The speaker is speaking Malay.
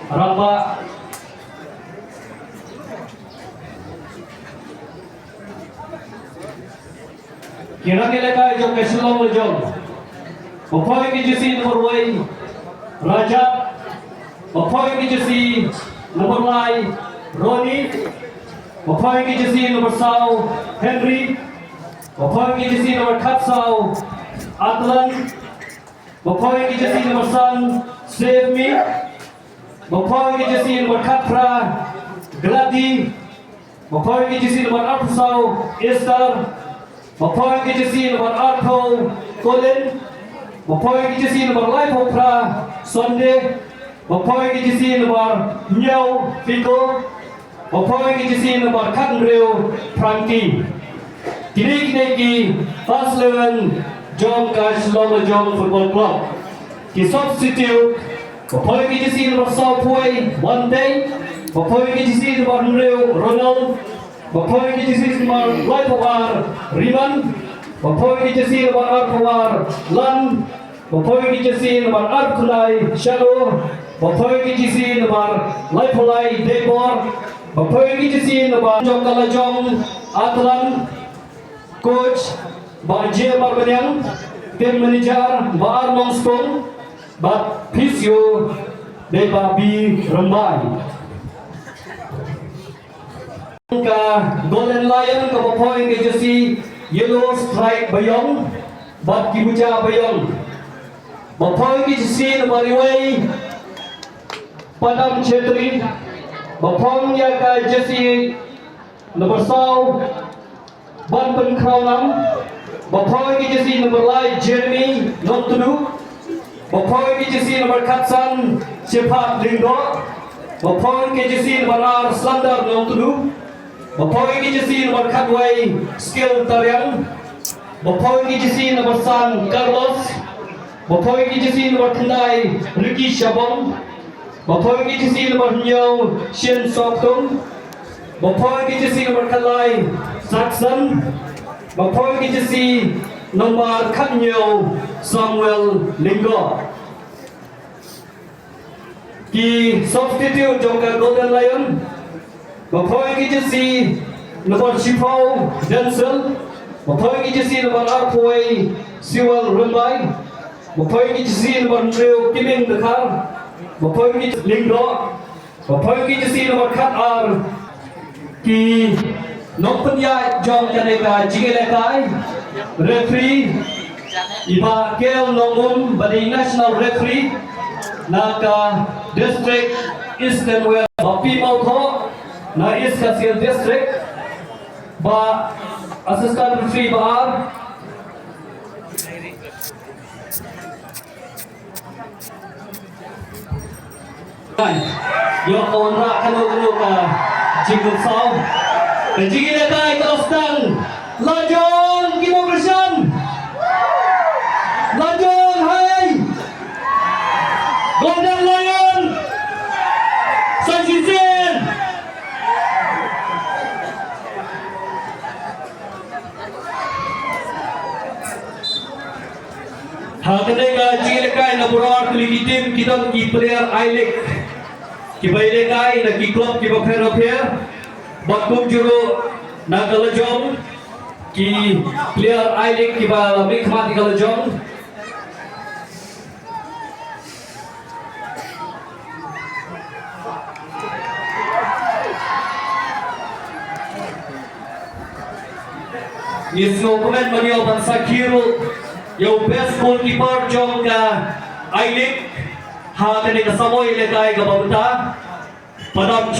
Ramba Kira nilai kaya jom kesulong lejong Bapak yang jesi nomor wai Rajab Bapak yang jesi nomor lai Roni Bapak yang jesi nomor sau Henry Bapak yang jesi nomor Katsau Atlan Bapak yang jesi nomor san Save Me Bapak yang jesi nomor Katra Gladi Bapak yang jesi nomor Arpusau Esther Bapak yang jesi nomor Arko Colin Bapak yang jesi nomor Life Opera Sunday Bapak yang jesi nomor Nyau Fico Bapak yang jesi nomor Kanreu Frankie Kini pas lewan jom kas lama jom football club ki substitute Bapak yang jesi nomor Saupuai one day Bapak yang jesi nomor Ronald Bapak yang jesi nomor Life Opera Riman Bapak yang jesi nomor Arpawar Lan Bapak yang jesi nomor Arkulai Shadow Bapak yang jesi nomor Lifeolai Debor Bapak yang jesi nomor Jom Kalajong Atlan Coach Bajir Barbanyang Tim Manager Baar Mongskong Bat Pisio Debabi Rembai Ka Golden Lion ka Bapak yang jesi Yellow Strike Bayong Bat Kibuja Bayong Bapak yang jesi nomor Iway Padam Chetri Bapak yang ka jesi nomor Sau Ban Penkraunam Bapak yang jesi nomor Lai Jeremy Nontunu Bapak yang jesi nomor Katsan Cepat Linggo Bapak yang jesi nomor Ar Slandar Nontunu Bapak yang jesi nomor Katway Skill Tariang Bapak yang jesi nomor San Carlos Bapak yang jesi nomor Kendai Ricky Shabong Bapak yang jesi nomor Nyau Shin Soktung Bapak yang jesi nomor Kalai Saxon Bapak yang jesi nomor Kanyau Samuel Linggo Ki substitute jongka Golden Lion Bapak yang jesi nomor Shipau Denzel Bapak yang jesi nomor Arpuai Siwal Rembai Bapak yang jesi nomor Trio Kiming Dekar Bapak yang jesi Linggo Bapak yang jesi nomor Katar Ki Nok Penyat Jom Janeka Jigelekai Referee Iba Kel Nongum Badi National Referee Naka District Eastern Wales Bapi Mauto Na East Kasian District Ba Assistant Referee Baar Yo Onra Kanu Ka Jingul Sau Jigelekai Tostan Lajong Kimogresian Lajong Hai Golden Lion Saitsnad Hakane ka jigelekai na burar tuligi team kidam ki player Ailik ki bailekai na ki club ki bapher Bakum juru na Lajong ki player Ailik ki ba mikmat ki Lajong Nisno komen manyo bansa kiro Yo best goalkeeper jong ka Ailik ha tani ka samoy lekai ka babta padam